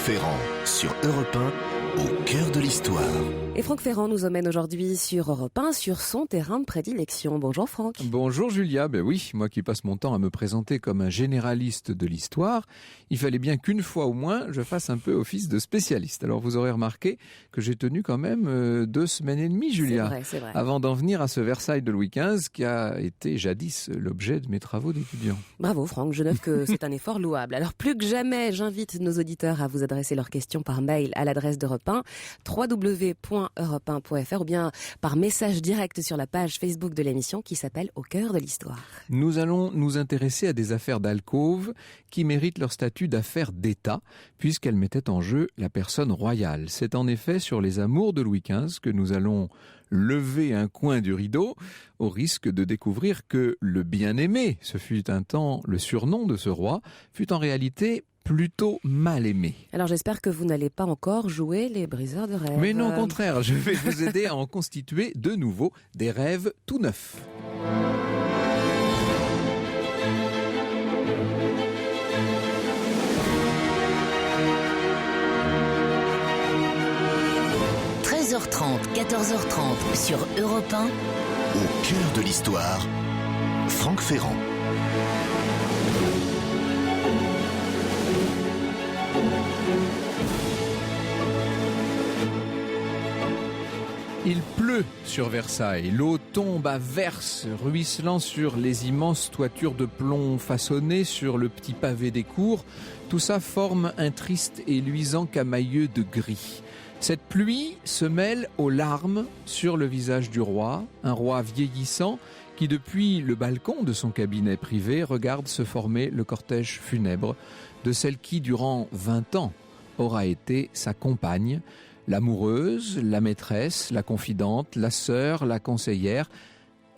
Ferrand, sur Europe 1, au cœur de l'histoire. Et Franck Ferrand nous emmène aujourd'hui sur Europe 1, sur son terrain de prédilection. Bonjour Franck. Bonjour Julia, ben oui, moi qui passe mon temps à me présenter comme un généraliste de l'histoire, il fallait bien qu'une fois au moins je fasse un peu office de spécialiste. Alors vous aurez remarqué que j'ai tenu quand même 2 semaines et demie, Julia, c'est vrai. avant d'en venir à ce Versailles de Louis XV qui a été jadis l'objet de mes travaux d'étudiant. Bravo Franck, je note que c'est un effort louable. Alors plus que jamais, j'invite nos auditeurs à vous adresser leurs questions par mail à l'adresse d'Europe 1, www.europe1.fr ou bien par message direct sur la page Facebook de l'émission qui s'appelle Au cœur de l'histoire. Nous allons nous intéresser à des affaires d'alcôve qui méritent leur statut d'affaires d'État puisqu'elles mettaient en jeu la personne royale. C'est en effet sur les amours de Louis XV que nous allons lever un coin du rideau au risque de découvrir que le bien-aimé, ce fut un temps le surnom de ce roi, fut en réalité plutôt mal aimé. Alors j'espère que vous n'allez pas encore jouer les briseurs de rêves. Mais non, au contraire, je vais vous aider à en constituer de nouveau des rêves tout neufs. h 14h30 sur Europe 1. Au cœur de l'histoire, Franck Ferrand. Il pleut sur Versailles, l'eau tombe à verse, ruisselant sur les immenses toitures de plomb façonnées, sur le petit pavé des cours. Tout ça forme un triste et luisant camailleux de gris. Cette pluie se mêle aux larmes sur le visage du roi, un roi vieillissant qui depuis le balcon de son cabinet privé regarde se former le cortège funèbre de celle qui durant 20 ans aura été sa compagne, l'amoureuse, la maîtresse, la confidente, la sœur, la conseillère,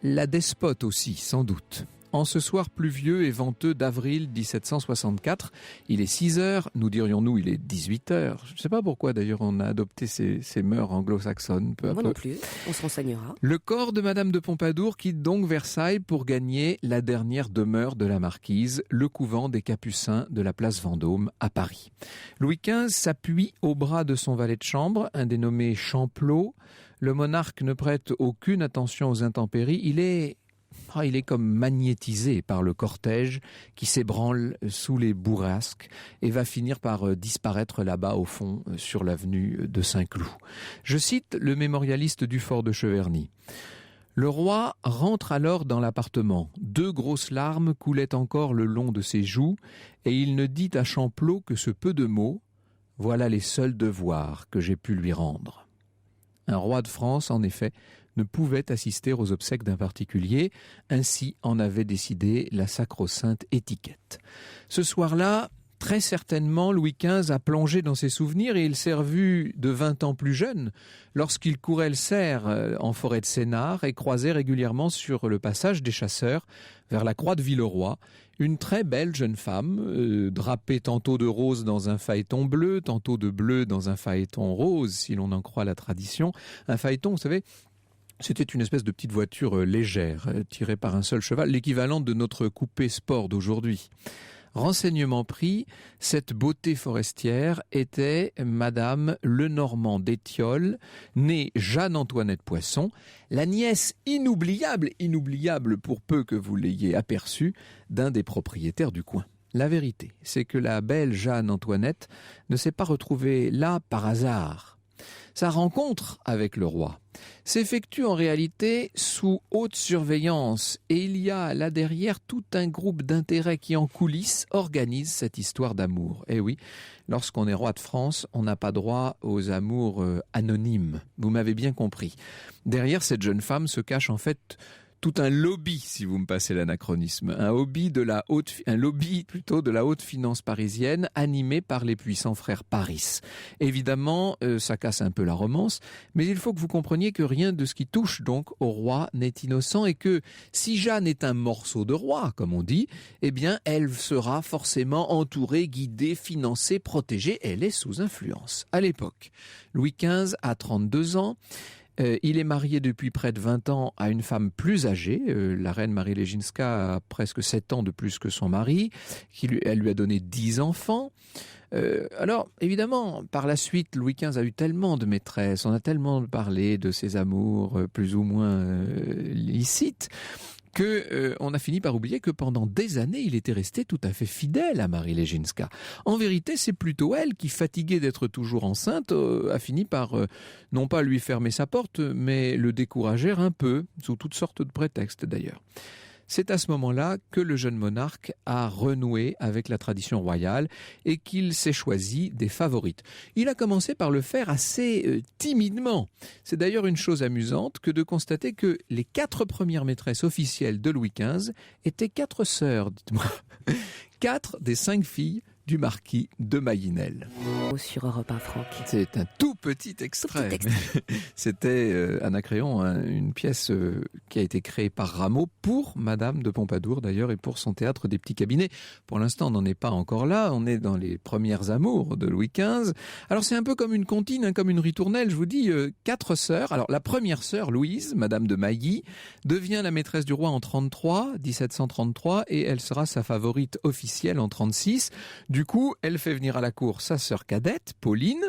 la despote aussi sans doute. En ce soir pluvieux et venteux d'avril 1764, il est 6 heures, nous dirions-nous il est 18 heures. Je ne sais pas pourquoi d'ailleurs on a adopté ces mœurs anglo-saxonnes peu à peu. Moi non plus, on se renseignera. Le corps de Madame de Pompadour quitte donc Versailles pour gagner la dernière demeure de la marquise, le couvent des Capucins de la place Vendôme à Paris. Louis XV s'appuie au bras de son valet de chambre, un dénommé Champlot. Le monarque ne prête aucune attention aux intempéries, il est comme magnétisé par le cortège qui s'ébranle sous les bourrasques et va finir par disparaître là-bas au fond sur l'avenue de Saint-Cloud. Je cite le mémorialiste du fort de Cheverny. Le roi rentre alors dans l'appartement. 2 grosses larmes coulaient encore le long de ses joues et il ne dit à Champlot que ce peu de mots. Voilà les seuls devoirs que j'ai pu lui rendre. Un roi de France, en effet, ne pouvait assister aux obsèques d'un particulier, ainsi en avait décidé la sacro-sainte étiquette. Ce soir-là, très certainement, Louis XV a plongé dans ses souvenirs et il s'est revu de 20 ans plus jeune, lorsqu'il courait le cerf en forêt de Sénart et croisait régulièrement sur le passage des chasseurs vers la croix de Villeroy, une très belle jeune femme, drapée tantôt de rose dans un phaéton bleu, tantôt de bleu dans un phaéton rose, si l'on en croit la tradition. Un phaéton, vous savez, c'était une espèce de petite voiture légère, tirée par un seul cheval, l'équivalent de notre coupé sport d'aujourd'hui. Renseignement pris, cette beauté forestière était Madame Lenormand d'Étiolles, née Jeanne-Antoinette Poisson, la nièce inoubliable pour peu que vous l'ayez aperçue, d'un des propriétaires du coin. La vérité, c'est que la belle Jeanne-Antoinette ne s'est pas retrouvée là par hasard. Sa rencontre avec le roi s'effectue en réalité sous haute surveillance et il y a là derrière tout un groupe d'intérêts qui en coulisses organisent cette histoire d'amour. Et oui, lorsqu'on est roi de France, on n'a pas droit aux amours anonymes. Vous m'avez bien compris. Derrière cette jeune femme se cache en fait tout un lobby, si vous me passez l'anachronisme, un lobby de la haute finance parisienne animé par les puissants frères Paris. Évidemment, ça casse un peu la romance, mais il faut que vous compreniez que rien de ce qui touche donc au roi n'est innocent et que si Jeanne est un morceau de roi, comme on dit, eh bien elle sera forcément entourée, guidée, financée, protégée. Elle est sous influence. À l'époque, Louis XV a 32 ans. Il est marié depuis près de 20 ans à une femme plus âgée. La reine Marie Leżinska a presque 7 ans de plus que son mari. Elle lui a donné 10 enfants. Alors, évidemment, par la suite, Louis XV a eu tellement de maîtresses, on a tellement parlé de ses amours plus ou moins licites, on a fini par oublier que pendant des années, il était resté tout à fait fidèle à Marie Leżinska. En vérité, c'est plutôt elle qui, fatiguée d'être toujours enceinte, a fini par, non pas lui fermer sa porte, mais le décourager un peu, sous toutes sortes de prétextes d'ailleurs. C'est à ce moment-là que le jeune monarque a renoué avec la tradition royale et qu'il s'est choisi des favorites. Il a commencé par le faire assez timidement. C'est d'ailleurs une chose amusante que de constater que les 4 premières maîtresses officielles de Louis XV étaient 4 sœurs, dites-moi. 4 des 5 filles du marquis de Mayinel. Sur Europe 1, Franck. C'est un tout petit extrait. C'était Anacréon, une pièce qui a été créée par Rameau pour Madame de Pompadour d'ailleurs et pour son théâtre des petits cabinets. Pour l'instant, on n'en est pas encore là. On est dans les premières amours de Louis XV. Alors c'est un peu comme une comptine, comme une ritournelle. Je vous dis 4 sœurs. Alors la première sœur, Louise, Madame de Mailly, devient la maîtresse du roi en 1733, et elle sera sa favorite officielle en 36. Du coup, elle fait venir à la cour sa sœur cadette, Pauline.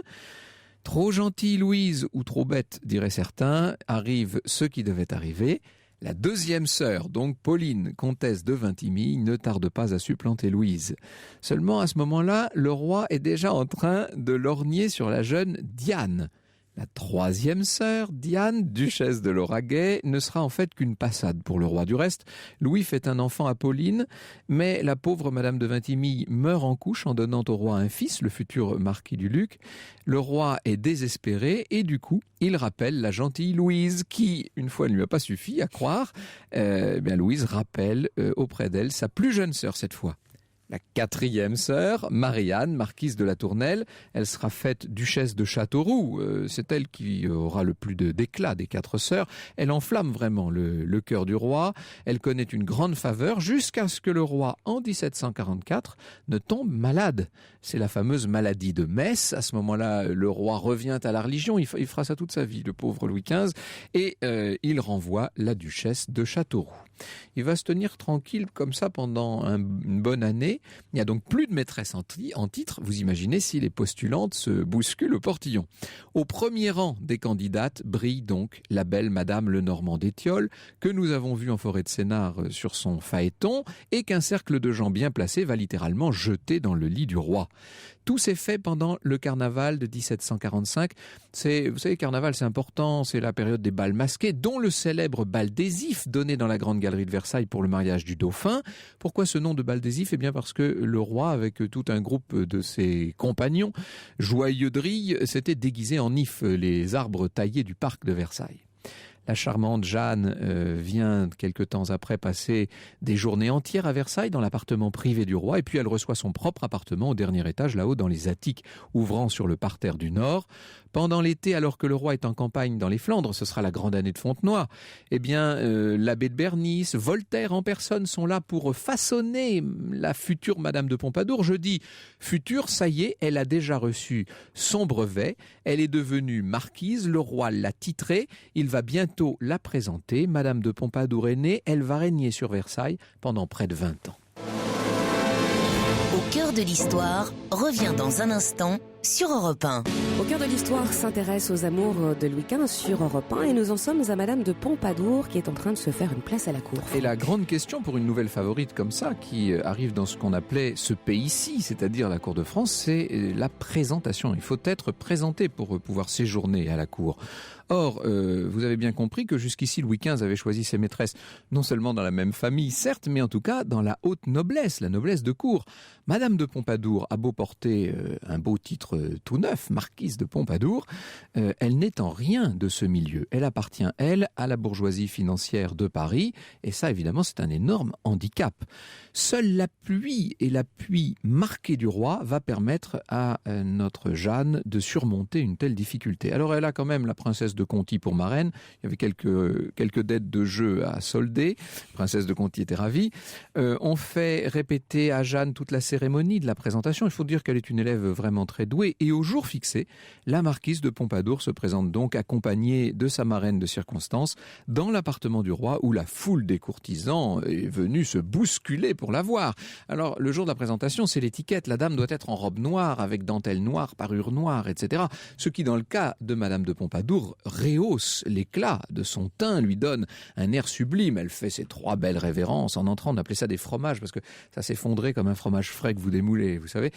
Trop gentille Louise, ou trop bête, diraient certains, arrive ce qui devait arriver. La deuxième sœur, donc Pauline, comtesse de Vintimille, ne tarde pas à supplanter Louise. Seulement, à ce moment-là, le roi est déjà en train de lorgner sur la jeune Diane. La troisième sœur, Diane, duchesse de Lauragais, ne sera en fait qu'une passade pour le roi. Du reste, Louis fait un enfant à Pauline, mais la pauvre Madame de Vintimille meurt en couche en donnant au roi un fils, le futur marquis du Luc. Le roi est désespéré et du coup, il rappelle la gentille Louise qui, une fois ne lui a pas suffi à croire, Louise rappelle auprès d'elle sa plus jeune sœur cette fois. La quatrième sœur, Marie-Anne, marquise de la Tournelle, elle sera faite duchesse de Châteauroux. C'est elle qui aura le plus d'éclat des 4 sœurs. Elle enflamme vraiment le cœur du roi. Elle connaît une grande faveur jusqu'à ce que le roi, en 1744, ne tombe malade. C'est la fameuse maladie de Metz. À ce moment-là, le roi revient à la religion. Il fera ça toute sa vie, le pauvre Louis XV. Et il renvoie la duchesse de Châteauroux. Il va se tenir tranquille comme ça pendant une bonne année. Il n'y a donc plus de maîtresse en titre. Vous imaginez si les postulantes se bousculent au portillon. Au premier rang des candidates brille donc la belle Madame Lenormand d'Étiolles, que nous avons vue en forêt de Sénart sur son phaéton, et qu'un cercle de gens bien placés va littéralement jeter dans le lit du roi. Tout s'est fait pendant le carnaval de 1745. Vous savez, carnaval, c'est important, c'est la période des bals masqués, dont le célèbre bal des Ifs donné dans la Grande Galerie de Versailles pour le mariage du dauphin. Pourquoi ce nom de bal des Ifs ? Eh bien parce que le roi, avec tout un groupe de ses compagnons, joyeux drilles, s'était déguisé en ifs, les arbres taillés du parc de Versailles. La charmante Jeanne vient quelque temps après passer des journées entières à Versailles dans l'appartement privé du roi, et puis elle reçoit son propre appartement au dernier étage, là-haut dans les attiques ouvrant sur le parterre du Nord. Pendant l'été, alors que le roi est en campagne dans les Flandres, ce sera la grande année de Fontenoy, eh bien l'abbé de Bernis, Voltaire en personne sont là pour façonner la future Madame de Pompadour. Je dis future, ça y est, elle a déjà reçu son brevet, elle est devenue marquise, le roi l'a titrée, il va bientôt la présenter. Madame de Pompadour est née, elle va régner sur Versailles pendant près de 20 ans. Au cœur de l'histoire revient dans un instant sur Europe 1. Au cœur de l'histoire s'intéresse aux amours de Louis XV sur Europe 1 et nous en sommes à Madame de Pompadour qui est en train de se faire une place à la cour. Et la grande question pour une nouvelle favorite comme ça qui arrive dans ce qu'on appelait ce pays-ci, c'est-à-dire la cour de France, c'est la présentation. Il faut être présenté pour pouvoir séjourner à la cour. Or, vous avez bien compris que jusqu'ici Louis XV avait choisi ses maîtresses non seulement dans la même famille, certes, mais en tout cas dans la haute noblesse, la noblesse de cour. Madame de Pompadour a beau porter un beau titre tout neuf, marquise de Pompadour, elle n'est en rien de ce milieu. Elle appartient, elle, à la bourgeoisie financière de Paris, et ça, évidemment, c'est un énorme handicap. Seule l'appui et l'appui marqué du roi va permettre à notre Jeanne de surmonter une telle difficulté. Alors, elle a quand même, la princesse de de Conti pour marraine. Il y avait quelques dettes de jeu à solder. La princesse de Conti était ravie. On fait répéter à Jeanne toute la cérémonie de la présentation. Il faut dire qu'elle est une élève vraiment très douée. Et au jour fixé, la marquise de Pompadour se présente donc accompagnée de sa marraine de circonstance dans l'appartement du roi où la foule des courtisans est venue se bousculer pour la voir. Alors, le jour de la présentation, c'est l'étiquette. La dame doit être en robe noire, avec dentelle noire, parure noire, etc. Ce qui, dans le cas de Madame de Pompadour, rehausse l'éclat de son teint, lui donne un air sublime. Elle fait ses 3 belles révérences en entrant. On appelait ça des fromages, parce que ça s'effondrait comme un fromage frais que vous démoulez, vous savez.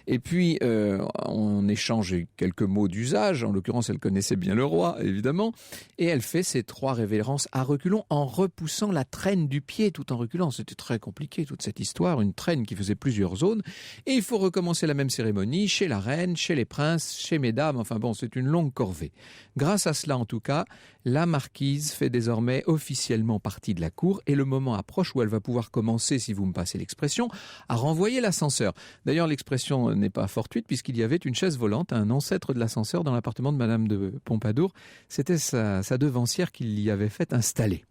Et puis, on échange quelques mots d'usage. En l'occurrence, elle connaissait bien le roi, évidemment. Et elle fait ses 3 révérences à reculons en repoussant la traîne du pied tout en reculant. C'était très compliqué, toute cette histoire. Une traîne qui faisait plusieurs zones. Et il faut recommencer la même cérémonie chez la reine, chez les princes, chez mesdames. Enfin bon, c'est une longue corvée. Grâce à cela, en tout cas, la marquise fait désormais officiellement partie de la cour et le moment approche où elle va pouvoir commencer, si vous me passez l'expression, à renvoyer l'ascenseur. D'ailleurs, l'expression n'est pas fortuite puisqu'il y avait une chaise volante, un ancêtre de l'ascenseur dans l'appartement de Madame de Pompadour. C'était sa devancière qui l'y avait fait installer.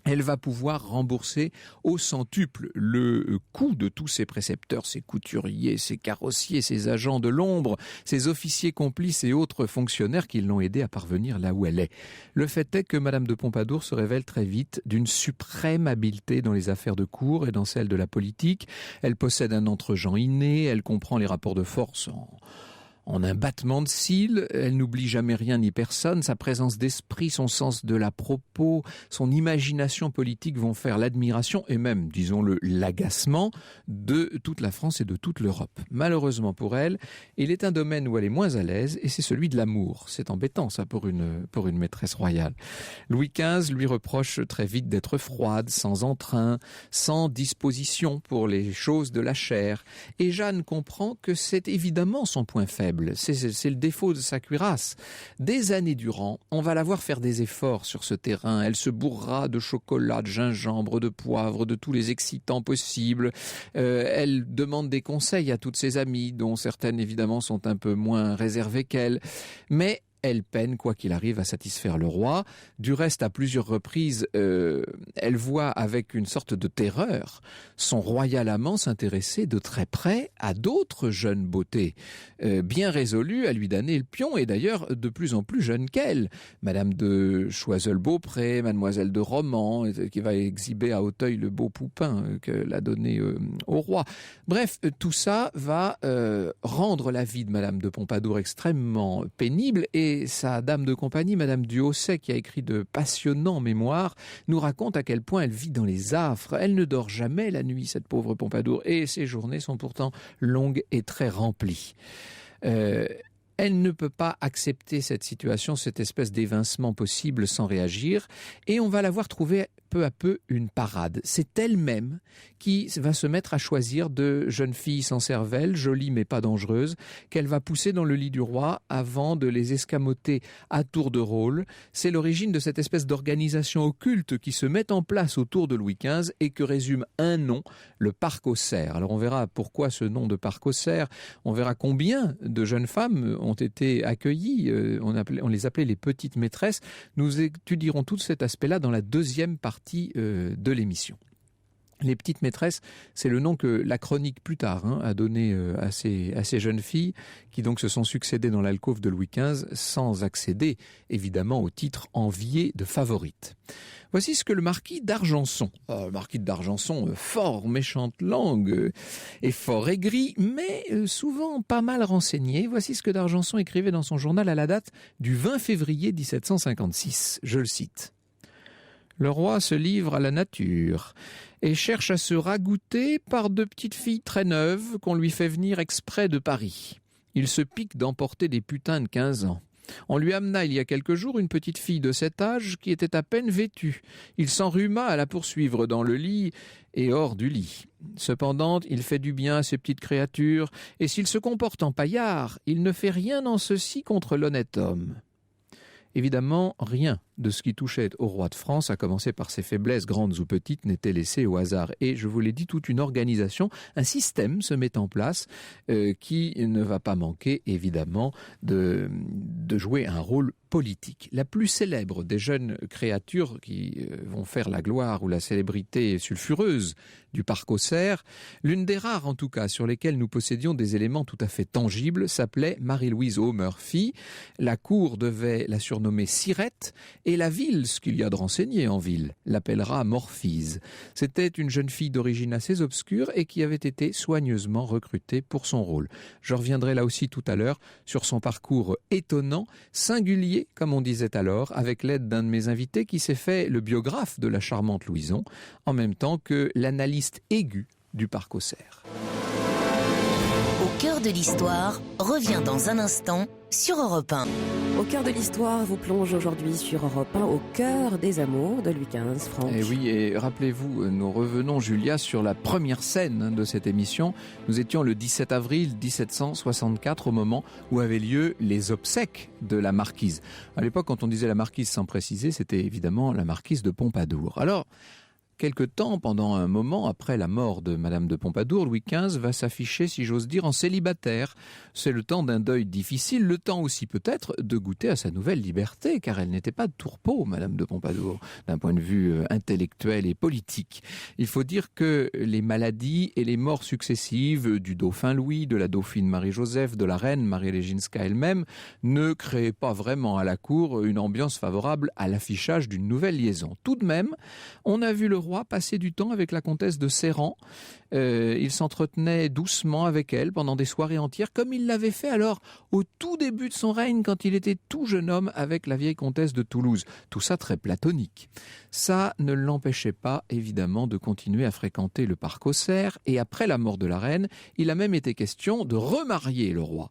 Elle va pouvoir rembourser au centuple le coût de tous ses précepteurs, ses couturiers, ses carrossiers, ses agents de l'ombre, ses officiers complices et autres fonctionnaires qui l'ont aidé à parvenir là où elle est. Le fait est que Madame de Pompadour se révèle très vite d'une suprême habileté dans les affaires de cour et dans celles de la politique. Elle possède un entre-gens inné, elle comprend les rapports de force en un battement de cils, elle n'oublie jamais rien ni personne, sa présence d'esprit, son sens de la propos, son imagination politique vont faire l'admiration et même, disons-le, l'agacement de toute la France et de toute l'Europe. Malheureusement pour elle, il est un domaine où elle est moins à l'aise et c'est celui de l'amour. C'est embêtant ça pour une maîtresse royale. Louis XV lui reproche très vite d'être froide, sans entrain, sans disposition pour les choses de la chair. Et Jeanne comprend que c'est évidemment son point faible. C'est le défaut de sa cuirasse. Des années durant, on va la voir faire des efforts sur ce terrain. Elle se bourrera de chocolat, de gingembre, de poivre, de tous les excitants possibles. Elle demande des conseils à toutes ses amies, dont certaines évidemment sont un peu moins réservées qu'elle. Mais elle peine, quoi qu'il arrive, à satisfaire le roi. Du reste, à plusieurs reprises, elle voit avec une sorte de terreur son royal amant s'intéresser de très près à d'autres jeunes beautés, bien résolues à lui donner le pion, et d'ailleurs de plus en plus jeunes qu'elle. Madame de Choiseul-Beaupré, Mademoiselle de Romans, qui va exhiber à Auteuil le beau poupin qu'elle a donné au roi. Bref, tout ça va rendre la vie de Madame de Pompadour extrêmement pénible, et sa dame de compagnie, Madame du Hausset, qui a écrit de passionnants mémoires, nous raconte à quel point elle vit dans les affres. Elle ne dort jamais la nuit, cette pauvre Pompadour, et ses journées sont pourtant longues et très remplies. Elle ne peut pas accepter cette situation, cette espèce d'évincement possible sans réagir, et on va la voir trouver peu à peu une parade. C'est elle-même qui va se mettre à choisir de jeunes filles sans cervelle, jolies mais pas dangereuses, qu'elle va pousser dans le lit du roi avant de les escamoter à tour de rôle. C'est l'origine de cette espèce d'organisation occulte qui se met en place autour de Louis XV et que résume un nom, le Parc aux Cerfs. Alors on verra pourquoi ce nom de Parc aux Cerfs, on verra combien de jeunes femmes ont été accueillies, on les appelait les petites maîtresses. Nous étudierons tout cet aspect-là dans la deuxième partie de l'émission. Les petites maîtresses, c'est le nom que la chronique plus tard a donné à ces jeunes filles qui donc se sont succédées dans l'alcôve de Louis XV sans accéder évidemment au titre envié de favorite. Voici ce que le marquis d'Argenson, fort méchante langue et fort aigri, mais souvent pas mal renseigné, voici ce que d'Argenson écrivait dans son journal à la date du 20 février 1756. Je le cite. Le roi se livre à la nature et cherche à se ragoûter par de petites filles très neuves qu'on lui fait venir exprès de Paris. Il se pique d'emporter des putains de 15 ans. On lui amena il y a quelques jours une petite fille de cet âge qui était à peine vêtue. Il s'enrhuma à la poursuivre dans le lit et hors du lit. Cependant, il fait du bien à ces petites créatures, et s'il se comporte en paillard, il ne fait rien en ceci contre l'honnête homme. Évidemment, rien de ce qui touchait au roi de France, à commencer par ses faiblesses grandes ou petites, n'était laissé au hasard. Et je vous l'ai dit, toute une organisation, un système se met en place qui ne va pas manquer, évidemment, de jouer un rôle politique. La plus célèbre des jeunes créatures qui vont faire la gloire ou la célébrité sulfureuse du parc Auxerre, l'une des rares en tout cas sur lesquelles nous possédions des éléments tout à fait tangibles, s'appelait Marie-Louise O'Murphy. La cour devait la surnommer Sirette et la ville, ce qu'il y a de renseigné en ville, l'appellera Morphise. C'était une jeune fille d'origine assez obscure et qui avait été soigneusement recrutée pour son rôle. Je reviendrai là aussi tout à l'heure sur son parcours étonnant, singulier comme on disait alors, avec l'aide d'un de mes invités qui s'est fait le biographe de la charmante Louison, en même temps que l'analyste aigu du parc Auxerre. Au cœur de l'histoire revient dans un instant sur Europe 1. Au cœur de l'histoire vous plonge aujourd'hui sur Europe 1 au cœur des amours de Louis XV, Franck. Et oui, et rappelez-vous, nous revenons, Julia, sur la première scène de cette émission. Nous étions le 17 avril 1764 au moment où avaient lieu les obsèques de la marquise. À l'époque, quand on disait la marquise sans préciser, c'était évidemment la marquise de Pompadour. Alors, quelque temps, pendant un moment après la mort de Madame de Pompadour, Louis XV va s'afficher, si j'ose dire, en célibataire. C'est le temps d'un deuil difficile, le temps aussi peut-être de goûter à sa nouvelle liberté, car elle n'était pas de tourpeau, Madame de Pompadour, d'un point de vue intellectuel et politique. Il faut dire que les maladies et les morts successives du dauphin Louis, de la dauphine Marie-Joseph, de la reine Marie Leginska elle-même, ne créaient pas vraiment à la cour une ambiance favorable à l'affichage d'une nouvelle liaison. Tout de même, on a vu le roi passer du temps avec la comtesse de Serran. Il s'entretenait doucement avec elle pendant des soirées entières, comme il l'avait fait alors au tout début de son règne, quand il était tout jeune homme avec la vieille comtesse de Toulouse. Tout ça très platonique. Ça ne l'empêchait pas, évidemment, de continuer à fréquenter le parc Auxerre, et après la mort de la reine, il a même été question de remarier le roi.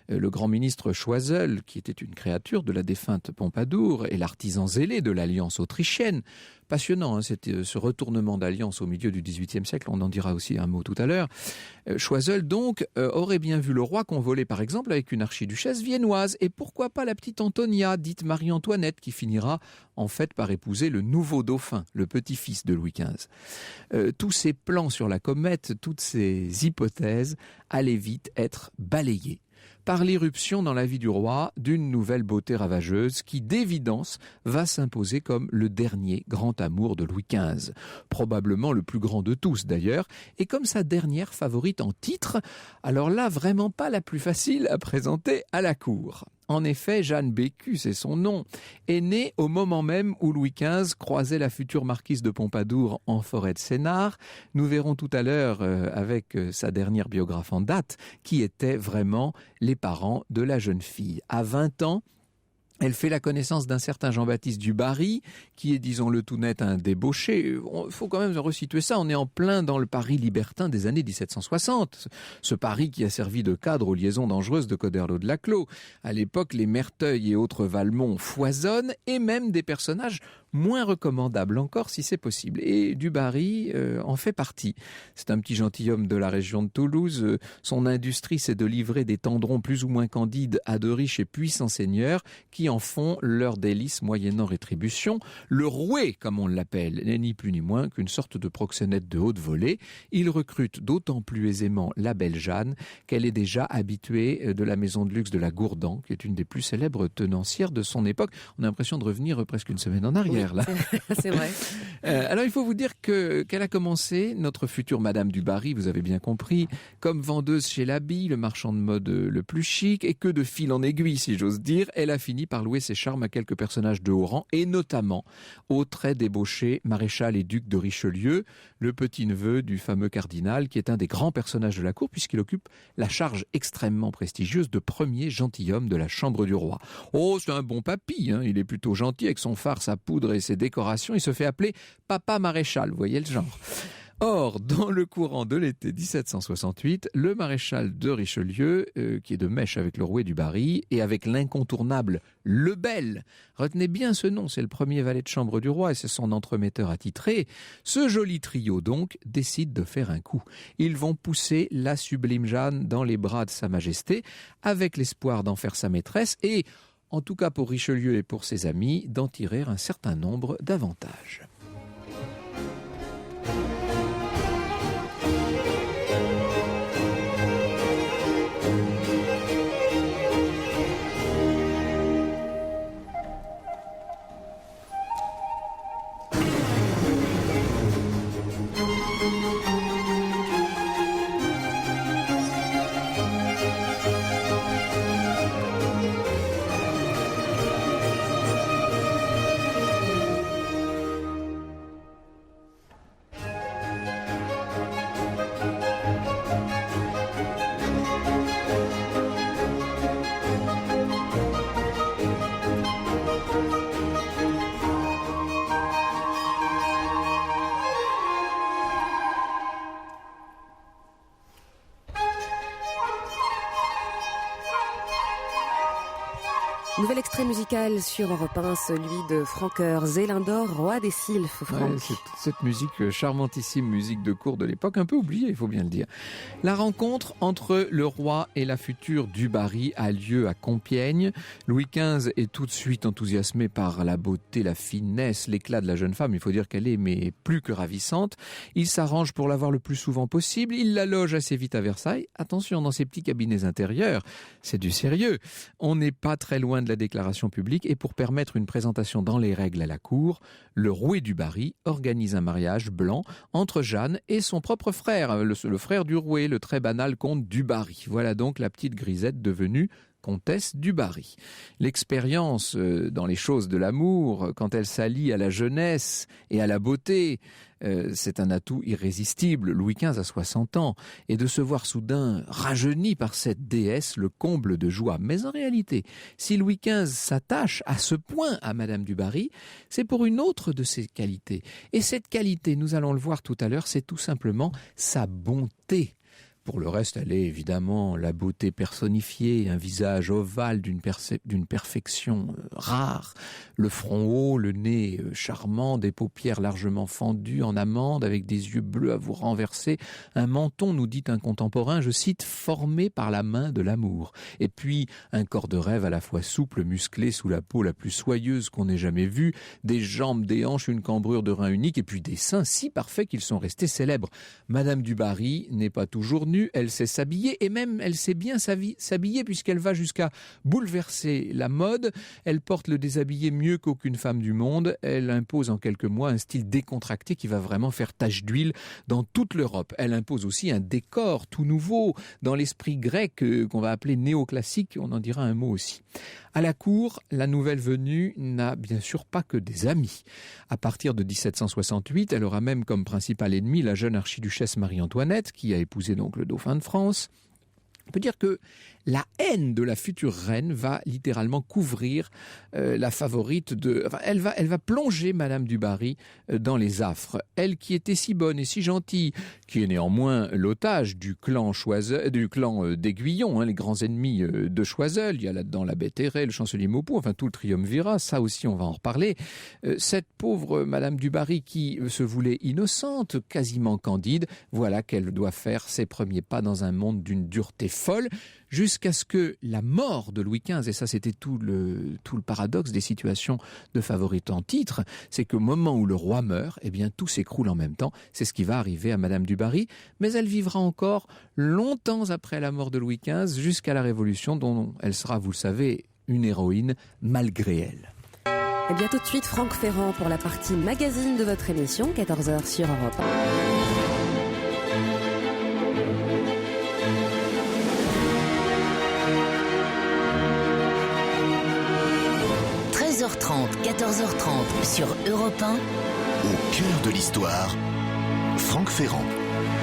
Le grand ministre Choiseul, qui était une créature de la défunte Pompadour, et l'artisan zélé de l'alliance autrichienne, passionnant, c'était ce retournement d'alliance au milieu du XVIIIe siècle, on en dira aussi un mot tout à l'heure. Choiseul, donc, aurait bien vu le roi convoler, par exemple, avec une archiduchesse viennoise, et pourquoi pas la petite Antonia, dite Marie-Antoinette, qui finira en fait par épouser le nouveau dauphin, le petit-fils de Louis XV. Tous ces plans sur la comète, toutes ces hypothèses allaient vite être balayées par l'irruption dans la vie du roi d'une nouvelle beauté ravageuse qui, d'évidence, va s'imposer comme le dernier grand amour de Louis XV. Probablement le plus grand de tous, d'ailleurs, et comme sa dernière favorite en titre, alors là, vraiment pas la plus facile à présenter à la cour. En effet, Jeanne Bécu, c'est son nom, est née au moment même où Louis XV croisait la future marquise de Pompadour en forêt de Sénart. Nous verrons tout à l'heure, avec sa dernière biographe en date, qui étaient vraiment les parents de la jeune fille. À 20 ans, elle fait la connaissance d'un certain Jean-Baptiste du Barry, qui est, disons-le tout net, un débauché. Il faut quand même resituer ça. On est en plein dans le Paris libertin des années 1760. Ce Paris qui a servi de cadre aux liaisons dangereuses de Coderlo de Laclos. À l'époque, les Merteuil et autres Valmont foisonnent, et même des personnages moins recommandables encore si c'est possible. Et du Barry en fait partie. C'est un petit gentilhomme de la région de Toulouse. Son industrie, c'est de livrer des tendrons plus ou moins candides à de riches et puissants seigneurs qui en font leur délice moyennant rétribution. Le roué, comme on l'appelle, n'est ni plus ni moins qu'une sorte de proxénète de haute volée. Il recrute d'autant plus aisément la belle Jeanne qu'elle est déjà habituée de la maison de luxe de la Gourdan, qui est une des plus célèbres tenancières de son époque. On a l'impression de revenir presque une semaine en arrière. Là. C'est vrai. Alors il faut vous dire qu'elle a commencé, notre future Madame du Barry, vous avez bien compris, comme vendeuse chez l'habit, le marchand de mode le plus chic, et que de fil en aiguille, si j'ose dire, elle a fini par louer ses charmes à quelques personnages de haut rang, et notamment au très débauché maréchal et duc de Richelieu, le petit-neveu du fameux cardinal, qui est un des grands personnages de la cour, puisqu'il occupe la charge extrêmement prestigieuse de premier gentilhomme de la chambre du roi. Oh, c'est un bon papy, hein, il est plutôt gentil avec son phare, sa poudre et ses décorations, il se fait appeler Papa Maréchal, vous voyez le genre. Or, dans le courant de l'été 1768, le maréchal de Richelieu, qui est de mèche avec le roué du Barry, et avec l'incontournable Lebel, retenez bien ce nom, c'est le premier valet de chambre du roi et c'est son entremetteur attitré, ce joli trio donc décide de faire un coup. Ils vont pousser la sublime Jeanne dans les bras de sa majesté, avec l'espoir d'en faire sa maîtresse et, en tout cas pour Richelieu et pour ses amis, d'en tirer un certain nombre d'avantages. Nouvel extrait musical sur Europe 1, celui de Francoeur, Zélindor, roi des sylphes. Ouais, cette musique, charmantissime musique de cour de l'époque, un peu oubliée, il faut bien le dire. La rencontre entre le roi et la future du Barry a lieu à Compiègne. Louis XV est tout de suite enthousiasmé par la beauté, la finesse, l'éclat de la jeune femme. Il faut dire qu'elle est mais plus que ravissante. Il s'arrange pour la voir le plus souvent possible. Il la loge assez vite à Versailles. Attention, dans ces petits cabinets intérieurs, c'est du sérieux. On n'est pas très loin de la déclaration publique et pour permettre une présentation dans les règles à la cour, le rouet du Barry organise un mariage blanc entre Jeanne et son propre frère, le frère du rouet, le très banal comte du Barry. Voilà donc la petite grisette devenue comtesse du Barry. L'expérience dans les choses de l'amour, quand elle s'allie à la jeunesse et à la beauté, c'est un atout irrésistible. Louis XV a 60 ans et de se voir soudain rajeuni par cette déesse, le comble de joie. Mais en réalité, si Louis XV s'attache à ce point à Madame du Barry, c'est pour une autre de ses qualités. Et cette qualité, nous allons le voir tout à l'heure, c'est tout simplement sa bonté. Pour le reste, elle est évidemment la beauté personnifiée, un visage ovale d'une perfection rare, le front haut, le nez charmant, des paupières largement fendues en amande avec des yeux bleus à vous renverser, un menton, nous dit un contemporain, je cite, formé par la main de l'amour. Et puis un corps de rêve à la fois souple, musclé sous la peau la plus soyeuse qu'on ait jamais vue, des jambes, des hanches, une cambrure de rein unique et puis des seins si parfaits qu'ils sont restés célèbres. Madame du Barry n'est pas toujours nue, elle sait s'habiller et même elle sait bien s'habiller puisqu'elle va jusqu'à bouleverser la mode. Elle porte le déshabillé mieux qu'aucune femme du monde. Elle impose en quelques mois un style décontracté qui va vraiment faire tache d'huile dans toute l'Europe. Elle impose aussi un décor tout nouveau dans l'esprit grec qu'on va appeler néoclassique. On en dira un mot aussi. À la cour, la nouvelle venue n'a bien sûr pas que des amis. À partir de 1768, elle aura même comme principal ennemi la jeune archiduchesse Marie-Antoinette, qui a épousé donc le dauphin de France. On peut dire que la haine de la future reine va littéralement couvrir la favorite de... Enfin, elle va plonger Madame du Barry dans les affres. Elle qui était si bonne et si gentille, qui est néanmoins l'otage du clan d'Aiguillon, les grands ennemis de Choiseul. Il y a là-dedans l'abbé Terray, le chancelier Maupeou, enfin tout le triumvirat, ça aussi on va en reparler. Cette pauvre Madame du Barry qui se voulait innocente, quasiment candide, voilà qu'elle doit faire ses premiers pas dans un monde d'une dureté folle, jusqu'à ce que la mort de Louis XV, et ça c'était tout le paradoxe des situations de favorite en titre, c'est qu'au moment où le roi meurt, eh bien tout s'écroule en même temps. C'est ce qui va arriver à Madame du Barry, mais elle vivra encore longtemps après la mort de Louis XV, jusqu'à la Révolution, dont elle sera, vous le savez, une héroïne malgré elle. Et bien tout de suite, Franck Ferrand pour la partie magazine de votre émission, 14h sur Europe 1. 13h30, 14h30 sur Europe 1. Au cœur de l'histoire, Franck Ferrand.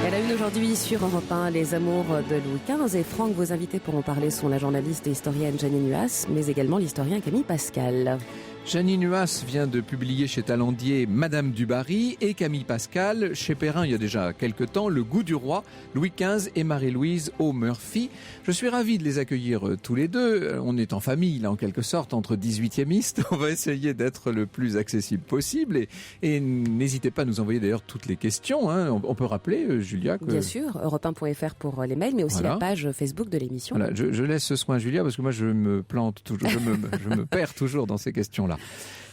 À la une aujourd'hui sur Europe 1, les amours de Louis XV. Et Franck, vos invités pour en parler sont la journaliste et historienne Janine Huas, mais également l'historien Camille Pascal. Janine Huas vient de publier chez Talandier Madame du Barry et Camille Pascal chez Perrin il y a déjà quelques temps Le Goût du Roi, Louis XV et Marie-Louise O'Murphy. Je suis ravi de les accueillir tous les deux. On est en famille là en quelque sorte entre 18e. On va essayer d'être le plus accessible possible et n'hésitez pas à nous envoyer d'ailleurs toutes les questions. On peut rappeler Julia que... Bien sûr, europe1.fr pour les mails mais aussi la page Facebook de l'émission. Voilà, je laisse ce soin à Julia parce que moi je me plante toujours, je me perds toujours dans ces questions-là.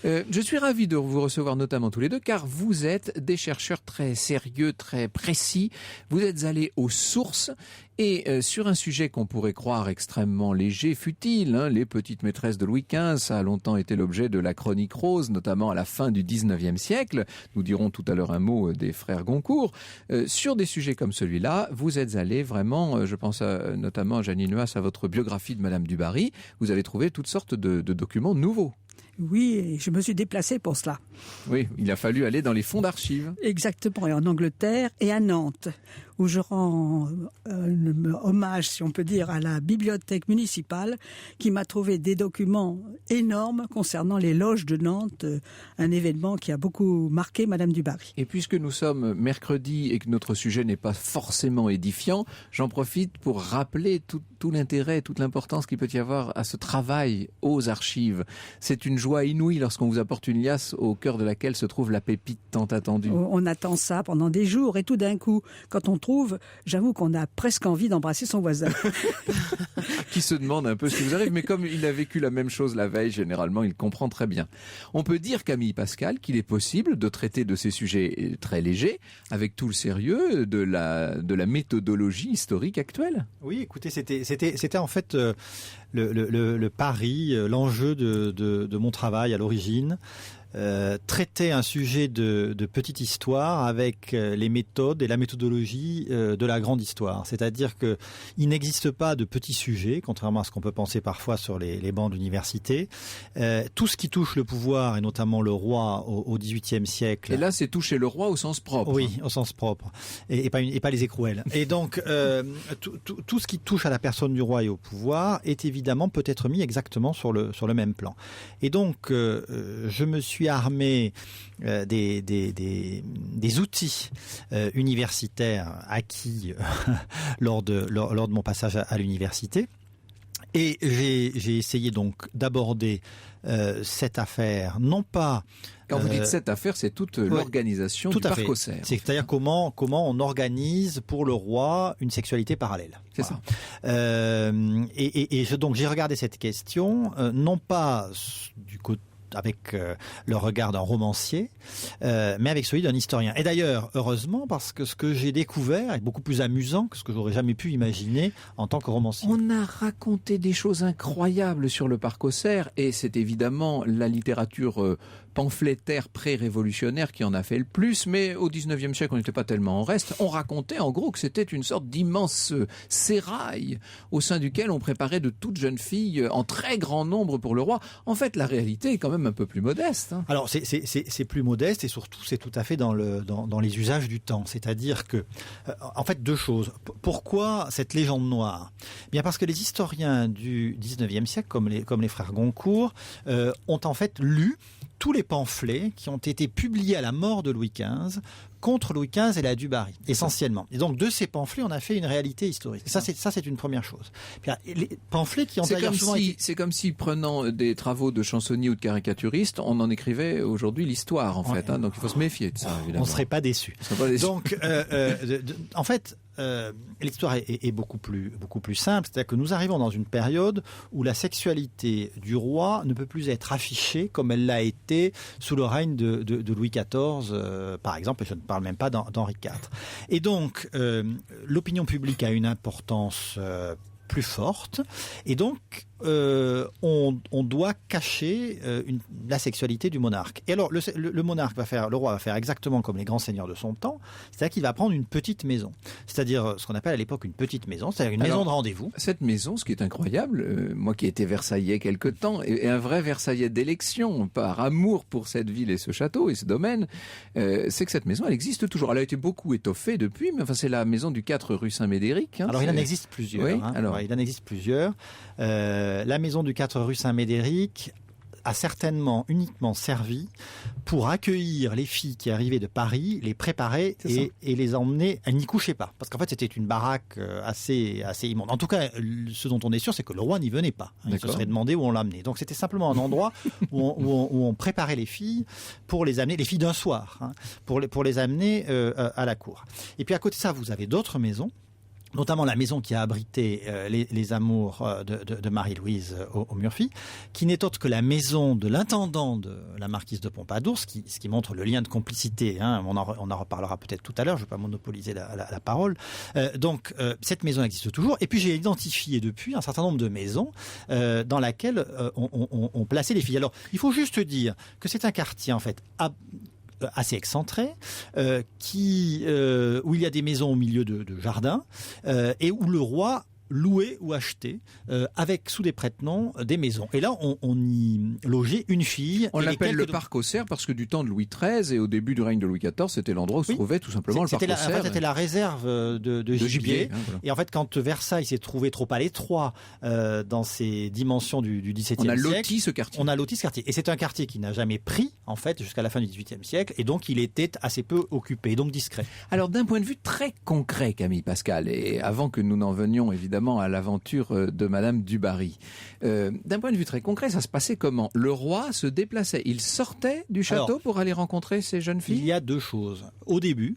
Je suis ravi de vous recevoir notamment tous les deux car vous êtes des chercheurs très sérieux, très précis. Vous êtes allés aux sources et sur un sujet qu'on pourrait croire extrêmement léger, futile, les petites maîtresses de Louis XV, ça a longtemps été l'objet de la chronique rose, notamment à la fin du 19e siècle. Nous dirons tout à l'heure un mot des frères Goncourt. Sur des sujets comme celui-là, vous êtes allés vraiment, je pense notamment à Janine Huas, à votre biographie de Madame du Barry, vous avez trouvé toutes sortes de documents nouveaux. Oui, et je me suis déplacée pour cela. Oui, il a fallu aller dans les fonds d'archives. Exactement, et en Angleterre et à Nantes, où je rends hommage, si on peut dire, à la bibliothèque municipale qui m'a trouvé des documents énormes concernant les loges de Nantes, un événement qui a beaucoup marqué Madame du Barry. Et puisque nous sommes mercredi et que notre sujet n'est pas forcément édifiant, j'en profite pour rappeler tout l'intérêt, toute l'importance qu'il peut y avoir à ce travail aux archives. C'est une joie inouïe lorsqu'on vous apporte une liasse au cœur de laquelle se trouve la pépite tant attendue. On attend ça pendant des jours et tout d'un coup, quand on trouve, j'avoue qu'on a presque envie d'embrasser son voisin. Qui se demande un peu ce qui vous arrive, mais comme il a vécu la même chose la veille, généralement, il comprend très bien. On peut dire, Camille Pascal, qu'il est possible de traiter de ces sujets très légers, avec tout le sérieux de la méthodologie historique actuelle. Oui, écoutez, c'était en fait le pari, l'enjeu de mon travail à l'origine. Traiter un sujet de petite histoire avec les méthodes et la méthodologie de la grande histoire. C'est-à-dire que il n'existe pas de petits sujets, contrairement à ce qu'on peut penser parfois sur les bancs d'université. Tout ce qui touche le pouvoir, et notamment le roi au XVIIIe siècle. Et là, c'est toucher le roi au sens propre. Oui, au sens propre. Et pas les écrouelles. Et donc, tout ce qui touche à la personne du roi et au pouvoir est évidemment peut être mis exactement sur le même plan. Et donc, je me suis armé des outils universitaires acquis lors de mon passage à l'université. Et j'ai essayé donc d'aborder cette affaire, non pas... Quand vous dites cette affaire, c'est toute l'organisation du parc Auxerre. C'est-à-dire comment on organise pour le roi une sexualité parallèle. C'est ça. Donc j'ai regardé cette question, non pas du côté avec le regard d'un romancier, mais avec celui d'un historien. Et d'ailleurs, heureusement, parce que ce que j'ai découvert est beaucoup plus amusant que ce que j'aurais jamais pu imaginer en tant que romancier. On a raconté des choses incroyables sur le parc Auxerre, et c'est évidemment la littérature pamphlétaire pré-révolutionnaire qui en a fait le plus, mais au 19e siècle, on n'était pas tellement en reste. On racontait en gros que c'était une sorte d'immense sérail au sein duquel on préparait de toutes jeunes filles en très grand nombre pour le roi. En fait, la réalité est quand même un peu plus modeste. Hein. Alors, c'est plus modeste, et surtout, c'est tout à fait dans les usages du temps. C'est-à-dire que, en fait, deux choses. Pourquoi cette légende noire ? Bien parce que les historiens du 19e siècle, comme les frères Goncourt, ont en fait lu tous les pamphlets qui ont été publiés à la mort de Louis XV contre Louis XV et la du Barry, essentiellement. Et donc, de ces pamphlets, on a fait une réalité historique. Ça, c'est une première chose. Puis, les pamphlets qui ont d'ailleurs souvent été... C'est comme si, prenant des travaux de chansonniers ou de caricaturistes, on en écrivait aujourd'hui l'histoire, en fait. Hein, donc, il faut se méfier de ça, évidemment. On ne serait pas déçus. Donc, en fait... l'histoire est beaucoup plus simple, c'est-à-dire que nous arrivons dans une période où la sexualité du roi ne peut plus être affichée comme elle l'a été sous le règne de Louis XIV, par exemple, et je ne parle même pas d'Henri IV. Et donc, l'opinion publique a une importance plus forte, et donc on doit cacher la sexualité du monarque. Et alors le monarque le roi va faire exactement comme les grands seigneurs de son temps, c'est-à-dire qu'il va prendre une petite maison, c'est-à-dire ce qu'on appelle à l'époque une petite maison, c'est-à-dire une maison de rendez-vous. Cette maison, ce qui est incroyable, moi qui ai été versaillais quelque temps, et un vrai versaillais d'élection, par amour pour cette ville et ce château et ce domaine, c'est que cette maison, elle existe toujours. Elle a été beaucoup étoffée depuis, mais enfin c'est la maison du 4 rue Saint-Médéric. Hein, alors il en existe plusieurs. Oui, il en existe plusieurs. La maison du 4 rue Saint-Médéric a certainement uniquement servi pour accueillir les filles qui arrivaient de Paris, les préparer et les emmener. Elles n'y couchaient pas, parce qu'en fait c'était une baraque assez immonde. En tout cas, ce dont on est sûr, c'est que le roi n'y venait pas. Il se serait demandé où on l'amenait. Donc c'était simplement un endroit où on préparait les filles pour les amener, les filles d'un soir, pour les amener à la cour. Et puis à côté de ça, vous avez d'autres maisons, notamment la maison qui a abrité les amours de Marie-Louise au Murphy, qui n'est autre que la maison de l'intendant de la marquise de Pompadour, ce qui montre le lien de complicité. Hein. On en reparlera peut-être tout à l'heure, je ne vais pas monopoliser la parole. Donc, cette maison existe toujours. Et puis, j'ai identifié depuis un certain nombre de maisons dans lesquelles on plaçait les filles. Alors, il faut juste dire que c'est un quartier, en fait, assez excentré, où il y a des maisons au milieu de jardins, et où le roi louer ou acheter avec sous des prête-noms des maisons. Et là, on y logeait une fille. On l'appelle le parc aux cerfs parce que du temps de Louis XIII et au début du règne de Louis XIV, c'était l'endroit où se trouvait tout simplement le parc aux cerfs. En fait, c'était la réserve de gibier. Voilà. Et en fait, quand Versailles s'est trouvé trop à l'étroit dans ses dimensions du XVIIe siècle, on a loti ce quartier. Et c'est un quartier qui n'a jamais pris, en fait, jusqu'à la fin du XVIIIe siècle, et donc il était assez peu occupé, donc discret. Alors, d'un point de vue très concret, Camille Pascal, et avant que nous n'en venions évidemment à l'aventure de Madame du Barry, d'un point de vue très concret, ça se passait comment? Le roi se déplaçait, il sortait du château pour aller rencontrer ces jeunes filles? Il y a deux choses. Au début,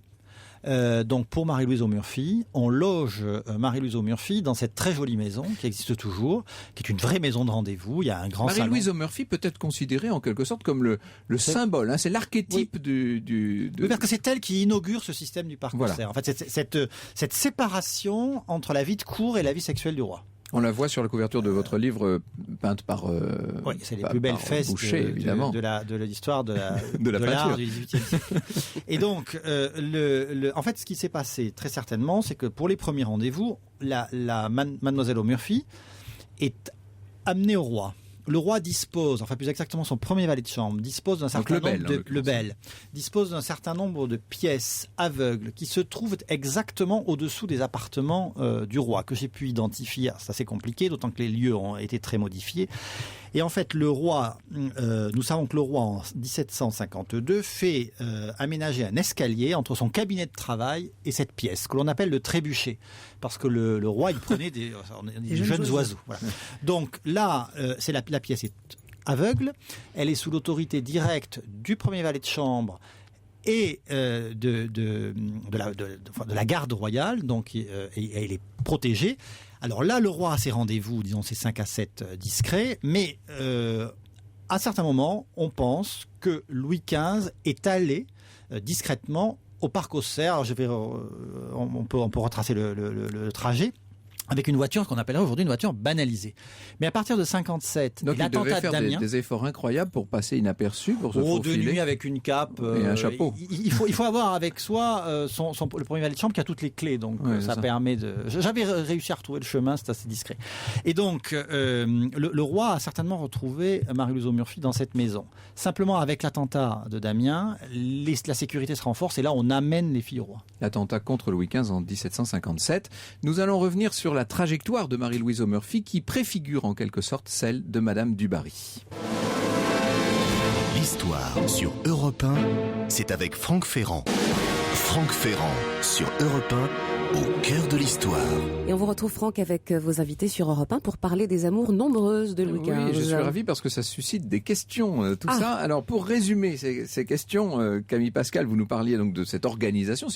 donc pour Marie-Louise O'Murphy, on loge Marie-Louise O'Murphy dans cette très jolie maison qui existe toujours, qui est une vraie maison de rendez-vous. Il y a un grand salon. Marie-Louise O'Murphy peut être considérée en quelque sorte comme le symbole, hein, c'est l'archétype Oui, parce que c'est elle qui inaugure ce système du parc aux cerfs. En fait, cette séparation entre la vie de cour et la vie sexuelle du roi. On la voit sur la couverture de votre livre, peinte par oui, c'est les plus belles fesses Boucher, évidemment. de l'histoire de peinture l'art du XVIIIe siècle. Et donc, en fait, ce qui s'est passé très certainement, c'est que pour les premiers rendez-vous, Mademoiselle O'Murphy est amenée au roi. Le roi dispose, enfin plus exactement son premier valet de chambre, dispose d'un certain nombre de pièces aveugles qui se trouvent exactement au-dessous des appartements du roi, que j'ai pu identifier. C'est assez compliqué, d'autant que les lieux ont été très modifiés. Et en fait, le roi, nous savons que le roi en 1752 fait aménager un escalier entre son cabinet de travail et cette pièce, que l'on appelle le trébuchet, parce que le roi, il prenait des jeunes oiseaux. Voilà. Donc là, la pièce est aveugle, elle est sous l'autorité directe du premier valet de chambre et de la garde royale, donc et elle est protégée. Alors là, le roi a ses rendez-vous, disons ses 5 à 7 discrets, mais à certains moments, on pense que Louis XV est allé discrètement au parc aux cerfs. On peut retracer le trajet avec une voiture qu'on appellerait aujourd'hui une voiture banalisée. Mais à partir de 57, donc l'attentat de Damien, des efforts incroyables pour passer inaperçu, pour se faufiler. De nuit avec une cape et un chapeau. Il faut avoir avec soi le premier valet de chambre qui a toutes les clés, donc ça permet de. J'avais réussi à retrouver le chemin, c'est assez discret. Et donc le roi a certainement retrouvé Marie-Louise O'Murphy dans cette maison. Simplement avec l'attentat de Damien, la sécurité se renforce et là on amène les filles au roi. L'attentat contre Louis XV en 1757. Nous allons revenir sur la trajectoire de Marie-Louise O'Murphy qui préfigure en quelque sorte celle de Madame du Barry. L'histoire sur Europe 1, c'est avec Franck Ferrand. Franck Ferrand sur Europe 1, au cœur de l'histoire. Et on vous retrouve, Franck, avec vos invités sur Europe 1 pour parler des amours nombreuses de Louis XV. Oui, je suis ravi parce que ça suscite des questions, tout ça. Alors, pour résumer ces questions, Camille Pascal, vous nous parliez donc de cette organisation.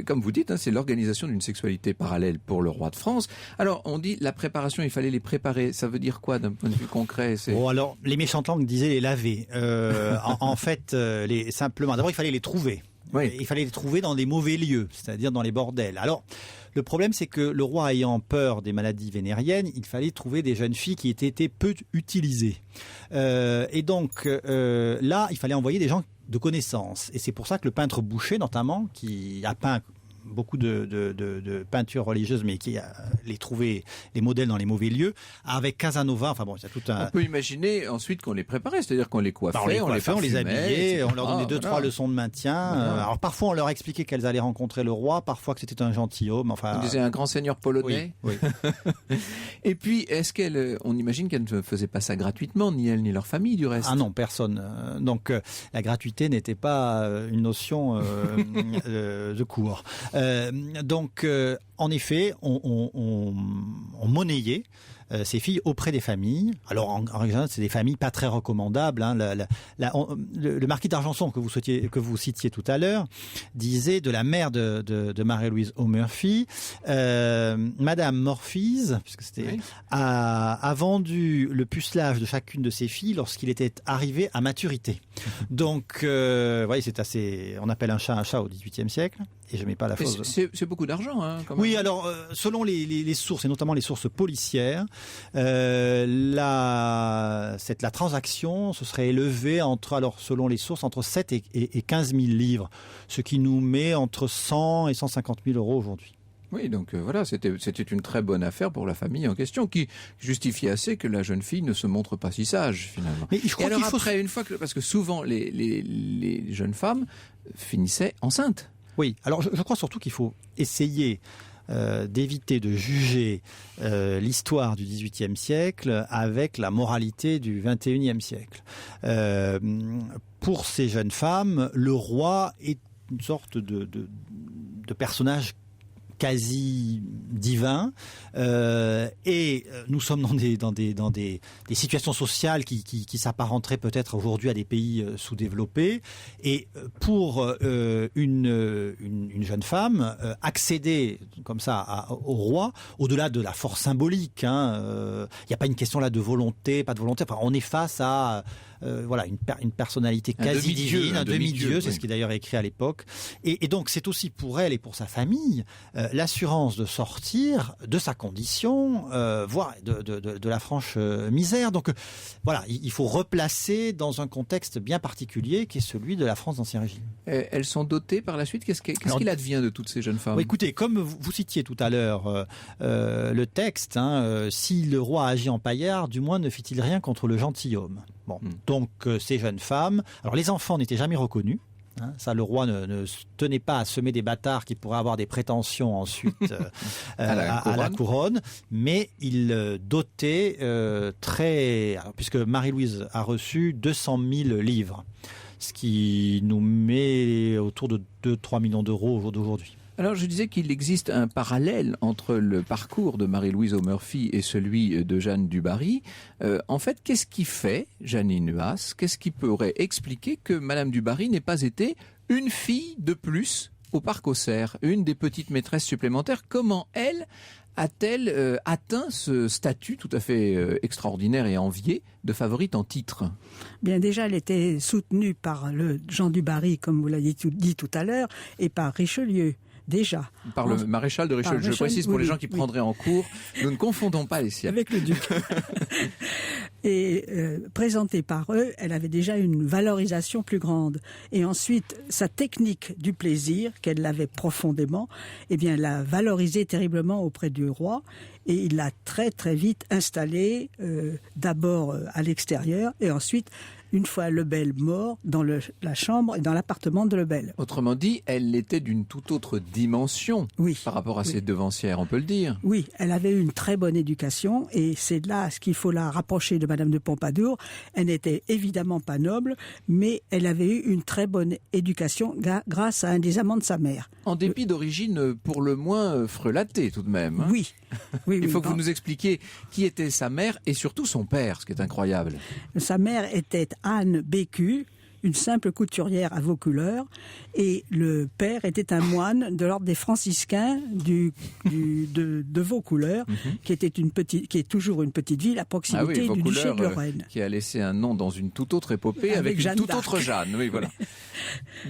Comme vous dites, c'est l'organisation d'une sexualité parallèle pour le roi de France. Alors, on dit la préparation, il fallait les préparer. Ça veut dire quoi d'un point de vue concret? Alors, les méchantes langues disaient les laver. En fait, simplement, d'abord, il fallait les trouver. Oui. Il fallait les trouver dans des mauvais lieux, c'est-à-dire dans les bordels. Alors, le problème, c'est que le roi ayant peur des maladies vénériennes, il fallait trouver des jeunes filles qui étaient peu utilisées. Et donc, là, il fallait envoyer des gens de connaissance. Et c'est pour ça que le peintre Boucher, notamment, qui a peint beaucoup de peintures religieuses, mais qui les trouvait les modèles dans les mauvais lieux, avec Casanova. Enfin bon, il y a tout un. On peut imaginer ensuite qu'on les préparait, c'est-à-dire qu'on les coiffait, on les habillait, on leur donnait 2-3 leçons de maintien. Alors parfois on leur expliquait qu'elles allaient rencontrer le roi, parfois que c'était un gentilhomme. Enfin, on disait un grand seigneur polonais. Oui. Et puis, on imagine qu'elles ne faisaient pas ça gratuitement, ni elles ni leur famille du reste. Ah non, personne. Donc la gratuité n'était pas une notion de cours. Donc, en effet, on monnayait ces filles auprès des familles. Alors, en général, c'est des familles pas très recommandables. Hein. Le marquis d'Argenson que vous citiez tout à l'heure disait de la mère de Marie-Louise O'Murphy, Madame Morphise, puisque c'était, a vendu le pucelage de chacune de ses filles lorsqu'il était arrivé à maturité. Donc, voyez, c'est assez. On appelle un chat au XVIIIe siècle. Et je mets pas la fausse. C'est beaucoup d'argent, hein, quand même. Oui, alors selon les sources, et notamment les sources policières, la transaction se serait élevée selon les sources, entre 7 et 15 000 livres, ce qui nous met entre 100 et 150 000 euros aujourd'hui. Oui, donc voilà, c'était une très bonne affaire pour la famille en question, qui justifiait assez que la jeune fille ne se montre pas si sage, finalement. Mais je crois et alors après, une fois que, parce que souvent les jeunes femmes finissaient enceintes. Oui, alors je crois surtout qu'il faut essayer d'éviter de juger l'histoire du XVIIIe siècle avec la moralité du XXIe siècle. Pour ces jeunes femmes, le roi est une sorte de personnage quasi divin, et nous sommes dans des situations sociales qui s'apparenteraient peut-être aujourd'hui à des pays sous-développés, et pour une jeune femme accéder comme ça au roi, au-delà de la force symbolique, il n'y a pas une question là de volonté, pas de volonté, enfin, on est face à voilà, une personnalité quasi divine, un demi-dieu, c'est ce qui est d'ailleurs écrit à l'époque. Et donc c'est aussi pour elle et pour sa famille l'assurance de sortir de sa condition, voire de la franche misère. Donc voilà, il faut replacer dans un contexte bien particulier qui est celui de la France d'Ancien Régime. Elles sont dotées par la suite. Qu'est-ce qu'il advient de toutes ces jeunes femmes ? Écoutez, comme vous citiez tout à l'heure le texte, si le roi agit en paillard, du moins ne fit-il rien contre le gentilhomme. Bon, donc ces jeunes femmes, alors les enfants n'étaient jamais reconnus. Ça, le roi ne tenait pas à semer des bâtards qui pourraient avoir des prétentions ensuite à la couronne, mais il dotait puisque Marie-Louise a reçu 200 000 livres, ce qui nous met autour de 2-3 millions d'euros au jour d'aujourd'hui. Alors je disais qu'il existe un parallèle entre le parcours de Marie-Louise O'Murphy et celui de Jeanne du Barry. En fait, qu'est-ce qui fait, Jeannine Huas, qu'est-ce qui pourrait expliquer que Madame du Barry n'ait pas été une fille de plus au Parc aux Cerfs, une des petites maîtresses supplémentaires? Comment elle a-t-elle atteint ce statut tout à fait extraordinaire et envié de favorite en titre? Bien, déjà, elle était soutenue par le Jean du Barry, comme vous l'avez dit tout à l'heure, et par Richelieu. Déjà. Par le maréchal de Richelieu. Je précise pour les gens qui prendraient en cours, nous ne confondons pas les siècles. Avec le duc. Et présentée par eux, elle avait déjà une valorisation plus grande. Et ensuite, sa technique du plaisir, qu'elle avait profondément, eh bien, l'a valorisée terriblement auprès du roi. Et il l'a très très vite installée, d'abord à l'extérieur, et ensuite, une fois Lebel mort, dans la chambre et dans l'appartement de Lebel. Autrement dit, elle était d'une toute autre dimension par rapport à ses devancières, on peut le dire. Oui, elle avait eu une très bonne éducation, et c'est là ce qu'il faut la rapprocher de Madame de Pompadour. Elle n'était évidemment pas noble, mais elle avait eu une très bonne éducation grâce à un des amants de sa mère. En dépit d'origine pour le moins frelatée tout de même. Hein. Oui. Il faut que vous nous expliquiez qui était sa mère et surtout son père, ce qui est incroyable. Sa mère était Anne Bécu, une simple couturière à Vaucouleurs, et le père était un moine de l'ordre des franciscains de Vaucouleurs, qui est toujours une petite ville à proximité du duché de Lorraine. Qui a laissé un nom dans une toute autre épopée avec une toute autre Jeanne. Oui, voilà.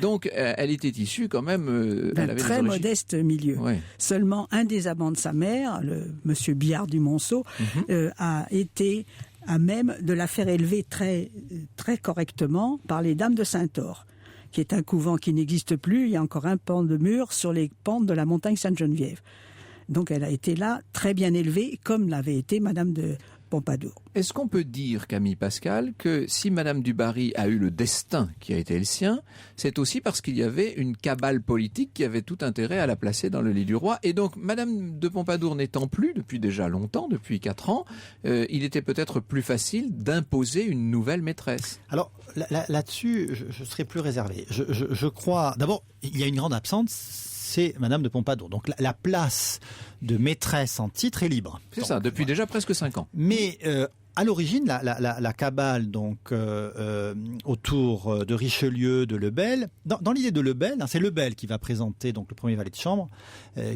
Donc, elle était issue quand même d'un très modeste milieu. Oui. Seulement un des amants de sa mère, le monsieur Biard du Monceau, a été à même de la faire élever très, très correctement par les dames de Saint-Or, qui est un couvent qui n'existe plus. Il y a encore un pan de mur sur les pentes de la montagne Sainte-Geneviève. Donc elle a été là très bien élevée, comme l'avait été Madame de Pompadour. Est-ce qu'on peut dire, Camille Pascal, que si Madame du Barry a eu le destin qui a été le sien, c'est aussi parce qu'il y avait une cabale politique qui avait tout intérêt à la placer dans le lit du roi, et donc Madame de Pompadour n'étant plus depuis déjà longtemps, depuis 4 ans, il était peut-être plus facile d'imposer une nouvelle maîtresse. Alors là-dessus, je serais plus réservé. Je crois, d'abord, il y a une grande absente, c'est Madame de Pompadour. Donc la place de maîtresse en titre est libre. C'est donc, ça, depuis déjà presque 5 ans. Mais à l'origine, la cabale donc autour de Richelieu, de Lebel, dans l'idée de Lebel, c'est Lebel qui va présenter donc le premier valet de chambre,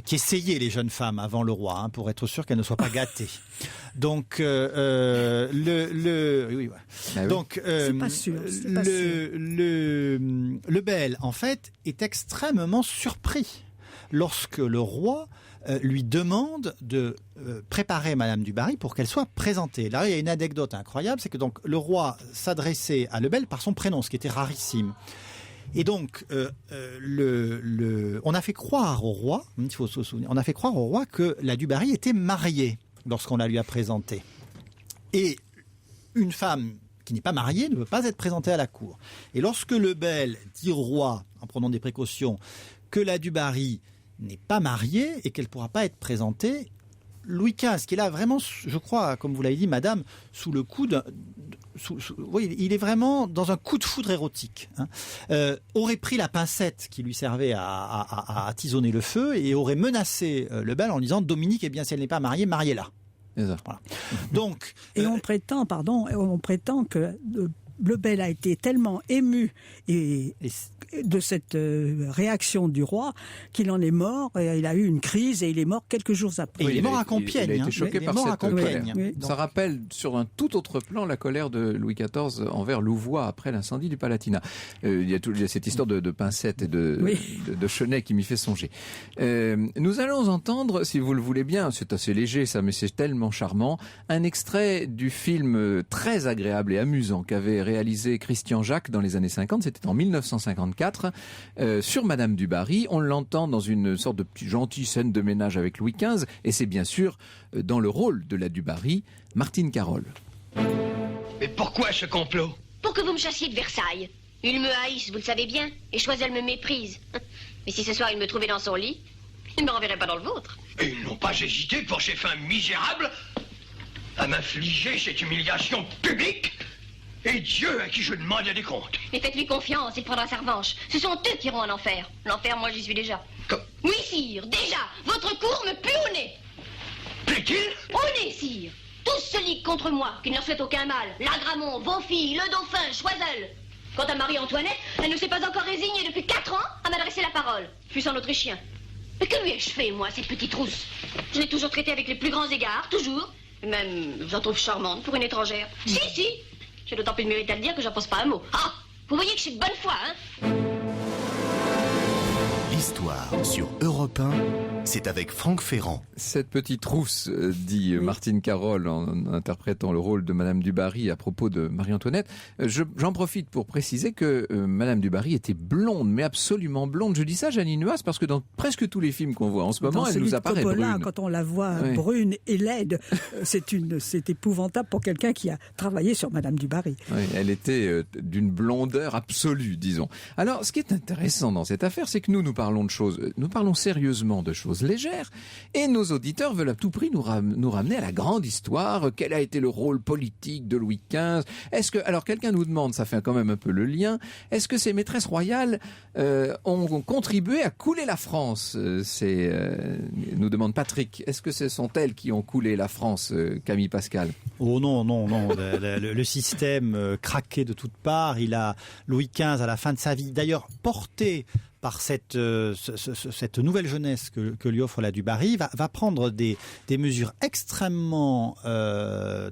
qui essayait les jeunes femmes avant le roi, pour être sûr qu'elles ne soient pas gâtées. Donc donc c'est pas sûr. Lebel en fait est extrêmement surpris lorsque le roi lui demande de préparer Madame du Barry pour qu'elle soit présentée. Là, il y a une anecdote incroyable, c'est que donc le roi s'adressait à Lebel par son prénom, ce qui était rarissime. Et donc, on a fait croire au roi, il faut se souvenir, on a fait croire au roi que la du Barry était mariée lorsqu'on la lui a présentée. Et une femme qui n'est pas mariée ne peut pas être présentée à la cour. Et lorsque le bel dit au roi, en prenant des précautions, que la du Barry n'est pas mariée et qu'elle ne pourra pas être présentée, Louis XV, qui est là vraiment, je crois, comme vous l'avez dit, madame, sous le coup d'un... oui, il est vraiment dans un coup de foudre érotique. Aurait pris la pincette qui lui servait à attisonner le feu et aurait menacé le bel en disant « Dominique, eh bien, si elle n'est pas mariée, mariez-la ». Voilà. Donc, on prétend que le bel a été tellement ému de cette réaction du roi qu'il en est mort. Il a eu une crise et il est mort quelques jours après. Et il est mort à Compiègne. Il a été choqué par cette colère. Oui. Ça rappelle sur un tout autre plan la colère de Louis XIV envers Louvois après l'incendie du Palatinat. Il y a cette histoire de pincettes et de chenets qui m'y fait songer. Nous allons entendre, si vous le voulez bien, c'est assez léger ça, mais c'est tellement charmant, un extrait du film très agréable et amusant qu'avait réalisé Christian Jacques dans les années 50, c'était en 1954, sur Madame du Barry. On l'entend dans une sorte de gentille scène de ménage avec Louis XV, et c'est bien sûr dans le rôle de la du Barry, Martine Carole. Mais pourquoi ce complot? Pour que vous me chassiez de Versailles. Ils me haïssent, vous le savez bien, et Choiseul me méprise. Mais si ce soir il me trouvait dans son lit, il ne me renverrait pas dans le vôtre. Et ils n'ont pas hésité pour ces fins misérables à m'infliger cette humiliation publique? Et Dieu à qui je demande des comptes. Mais faites-lui confiance, il prendra sa revanche. Ce sont eux qui iront en enfer. L'enfer, moi, j'y suis déjà. Oui, sire, déjà. Votre cour me pue au nez. Plaît-il? Au nez, sire. Tous se liguent contre moi, qui ne leur souhaitent aucun mal. La Gramont, vos filles, le Dauphin, Choiseul. Quant à Marie-Antoinette, elle ne s'est pas encore résignée depuis 4 ans à m'adresser la parole. Puissant autrichien. Mais que lui ai-je fait, moi, cette petite rousse? Je l'ai toujours traitée avec les plus grands égards, toujours. Même, je la trouve charmante pour une étrangère. Si. J'ai d'autant plus de mérite à le dire que j'en pense pas un mot. Ah, vous voyez que je suis de bonne foi, hein? L'histoire sur Europe 1, c'est avec Franck Ferrand. Cette petite rousse, dit Martine Carole en interprétant le rôle de Madame du Barry à propos de Marie-Antoinette. J'en profite pour préciser que Madame du Barry était blonde, mais absolument blonde. Je dis ça, Janine Nuas, parce que dans presque tous les films qu'on voit en ce moment, elle nous apparaît Coppola, brune. Quand on la voit brune et laide, c'est épouvantable pour quelqu'un qui a travaillé sur Madame du Barry. Oui, elle était d'une blondeur absolue, disons. Alors, ce qui est intéressant dans cette affaire, c'est que nous parlons sérieusement de choses légères, et nos auditeurs veulent à tout prix nous ramener à la grande histoire. Quel a été le rôle politique de Louis XV? Alors quelqu'un nous demande, ça fait quand même un peu le lien, est-ce que ces maîtresses royales ont contribué à couler la France? Nous demande Patrick. Est-ce que ce sont elles qui ont coulé la France, Camille Pascal? Oh non. Le système craquait de toutes parts. Louis XV, à la fin de sa vie, d'ailleurs porté par cette nouvelle jeunesse que lui offre la du Barry, va prendre des mesures extrêmement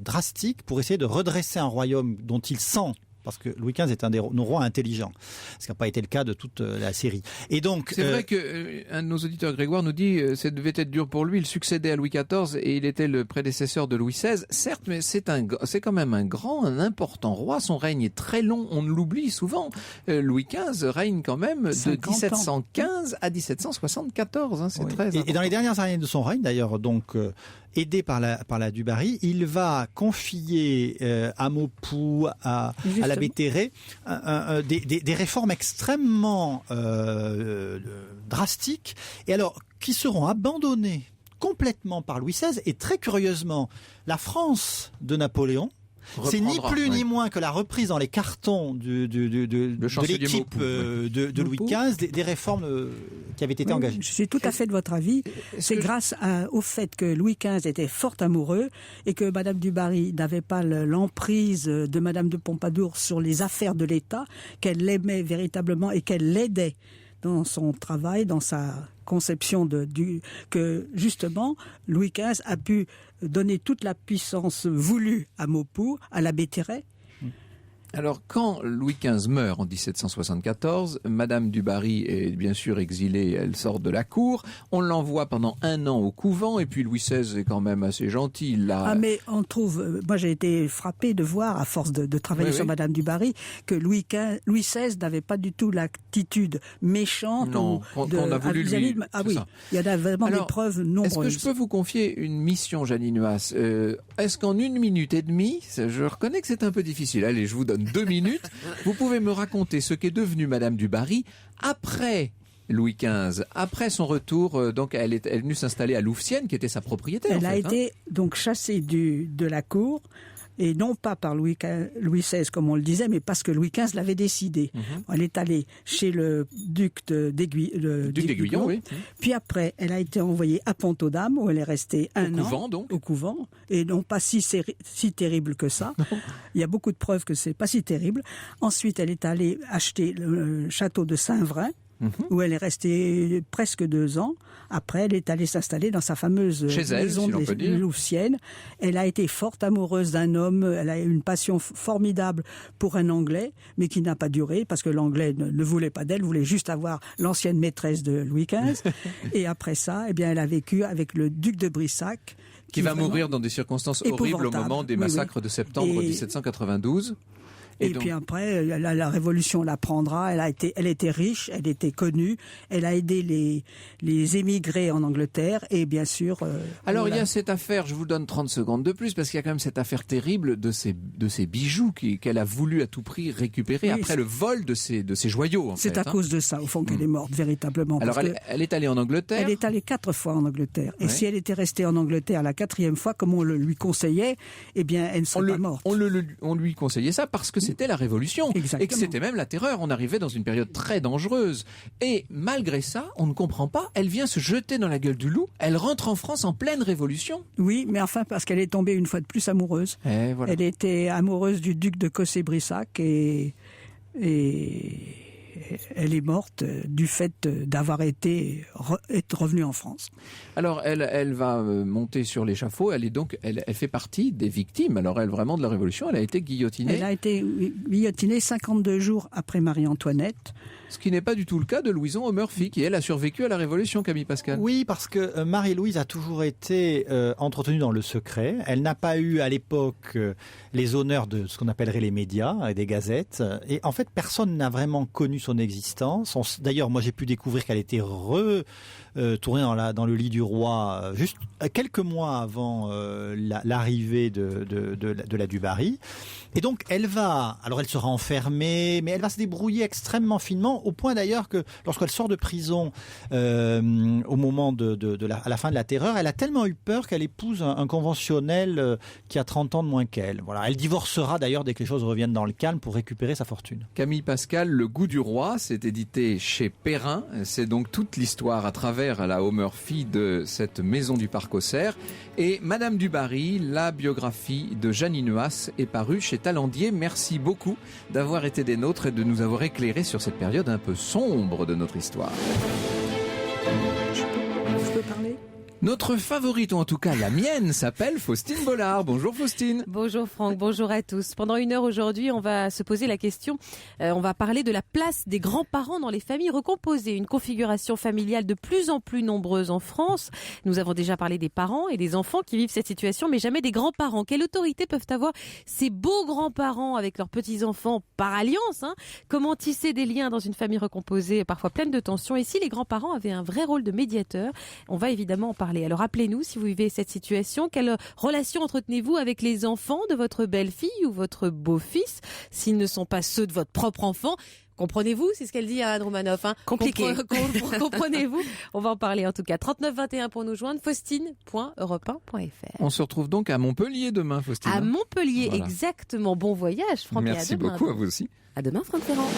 drastiques pour essayer de redresser un royaume dont il sent, parce que Louis XV est un de nos rois intelligents, ce qui n'a pas été le cas de toute la série. Et donc, c'est vrai qu'un de nos auditeurs, Grégoire, nous dit que ça devait être dur pour lui. Il succédait à Louis XIV et il était le prédécesseur de Louis XVI. Certes, mais c'est quand même un important roi. Son règne est très long, on l'oublie souvent. Louis XV règne quand même de 1715 à 1774. C'est très important. Et dans les dernières années de son règne, d'ailleurs, donc aidé par la du Barry, il va confier à Maupoux, à la Bétéré, des réformes extrêmement drastiques, et alors qui seront abandonnées complètement par Louis XVI. Et très curieusement, la France de Napoléon, c'est ni plus ni moins que la reprise dans les cartons de l'équipe de Louis XV des réformes qui avaient été engagées. Je suis tout à fait de votre avis. C'est grâce au fait que Louis XV était fort amoureux et que Madame du Barry n'avait pas l'emprise de Madame de Pompadour sur les affaires de l'État, qu'elle l'aimait véritablement et qu'elle l'aidait dans son travail, dans sa conception que justement Louis XV a pu donner toute la puissance voulue à Maupoux, à la Bétéré. Alors, quand Louis XV meurt en 1774, Madame du Barry est bien sûr exilée, elle sort de la cour. On l'envoie pendant 1 an au couvent, et puis Louis XVI est quand même assez gentil. Mais on trouve, moi j'ai été frappé de voir, à force de travailler sur Madame du Barry, que Louis XVI n'avait pas du tout l'attitude méchante. Non, qu'on a voulu lui... Ah oui, ça. Il y en a vraiment des preuves nombreuses. Est-ce que je peux vous confier une mission, Jeanine Huas? Est-ce qu'en 1 minute et demie, je reconnais que c'est un peu difficile, allez, je vous donne 2 minutes, vous pouvez me raconter ce qu'est devenue Madame du Barry après Louis XV, après son retour, donc elle est venue s'installer à Louvciennes, qui était sa propriété. Elle a été donc chassée de la cour, et non pas par Louis XVI comme on le disait, mais parce que Louis XV l'avait décidé. Elle est allée chez le duc d'Aiguillon, oui. Puis après, elle a été envoyée à Pont-aux-Dames, où elle est restée un an au couvent, et non pas si terrible que ça. Il y a beaucoup de preuves que c'est pas si terrible. Ensuite, elle est allée acheter le château de Saint-Vrain, où elle est restée presque 2 ans. Après, elle est allée s'installer dans sa fameuse maison de Louvciennes. Elle a été forte amoureuse d'un homme. Elle a eu une passion formidable pour un Anglais, mais qui n'a pas duré, parce que l'Anglais ne voulait pas d'elle, voulait juste avoir l'ancienne maîtresse de Louis XV. Et après ça, eh bien, elle a vécu avec le duc de Brissac, qui va mourir dans des circonstances horribles au moment des massacres de septembre 1792. Et puis après, la Révolution la prendra. Elle était riche, elle était connue, elle a aidé les émigrés en Angleterre, et bien sûr... Alors il y a cette affaire, je vous donne 30 secondes de plus, parce qu'il y a quand même cette affaire terrible de ces bijoux qu'elle a voulu à tout prix récupérer après le vol de ces joyaux. C'est à cause de ça, au fond, qu'elle est morte, véritablement. Alors elle est allée en Angleterre. Elle est allée 4 fois en Angleterre. Et si elle était restée en Angleterre la 4e fois, comme on le lui conseillait, eh bien, elle ne serait pas morte. On lui conseillait ça parce que c'était la Révolution. Exactement. Et que c'était même la terreur. On arrivait dans une période très dangereuse. Et malgré ça, on ne comprend pas, elle vient se jeter dans la gueule du loup. Elle rentre en France en pleine Révolution. Oui, mais enfin, parce qu'elle est tombée une fois de plus amoureuse. Voilà. Elle était amoureuse du duc de Cossé-Brissac, et elle est morte du fait d'avoir être revenue en France. Alors, elle va monter sur l'échafaud. Elle fait partie des victimes. Alors, elle, vraiment de la Révolution, elle a été guillotinée. Elle a été guillotinée 52 jours après Marie-Antoinette. Ce qui n'est pas du tout le cas de Louison O'Murphy, qui elle a survécu à la Révolution, Camille Pascal. Oui, parce que Marie-Louise a toujours été entretenue dans le secret. Elle n'a pas eu à l'époque les honneurs de ce qu'on appellerait les médias et des gazettes. Et en fait, personne n'a vraiment connu son existence. D'ailleurs, moi j'ai pu découvrir qu'elle était tournée dans le lit du roi juste quelques mois avant l'arrivée de la du Barry. Et donc elle sera enfermée, mais elle va se débrouiller extrêmement finement, au point d'ailleurs que lorsqu'elle sort de prison au moment à la fin de la terreur, elle a tellement eu peur qu'elle épouse un conventionnel qui a 30 ans de moins qu'elle. Voilà. Elle divorcera d'ailleurs dès que les choses reviennent dans le calme pour récupérer sa fortune. Camille Pascal, Le Goût du Roi, c'est édité chez Perrin. C'est donc toute l'histoire à travers la O'Murphy de cette maison du Parc Auxerre. Et Madame du Barry, la biographie de Jeanine Huas, est parue chez Talandier. Merci beaucoup d'avoir été des nôtres et de nous avoir éclairés sur cette période un peu sombre de notre histoire. Je peux parler ? Notre favorite, ou en tout cas la mienne, s'appelle Faustine Bollard. Bonjour Faustine. Bonjour Franck, bonjour à tous. Pendant 1 heure aujourd'hui, on va se poser la question, on va parler de la place des grands-parents dans les familles recomposées, une configuration familiale de plus en plus nombreuse en France. Nous avons déjà parlé des parents et des enfants qui vivent cette situation, mais jamais des grands-parents. Quelle autorité peuvent avoir ces beaux grands-parents avec leurs petits-enfants par alliance, Comment tisser des liens dans une famille recomposée, parfois pleine de tensions? Et si les grands-parents avaient un vrai rôle de médiateur? On va évidemment en parler. Alors appelez-nous si vous vivez cette situation. Quelle relation entretenez-vous avec les enfants de votre belle-fille ou votre beau-fils, s'ils ne sont pas ceux de votre propre enfant? Comprenez-vous? C'est ce qu'elle dit à Anne Romanoff. Compliqué. Comprenez-vous? On va en parler en tout cas. 3921 pour nous joindre. Faustine.europe1.fr. On se retrouve donc à Montpellier demain, Faustine. À Montpellier, voilà. Exactement. Bon voyage, Franck. Merci beaucoup, à vous aussi. À demain, Franck Ferrand.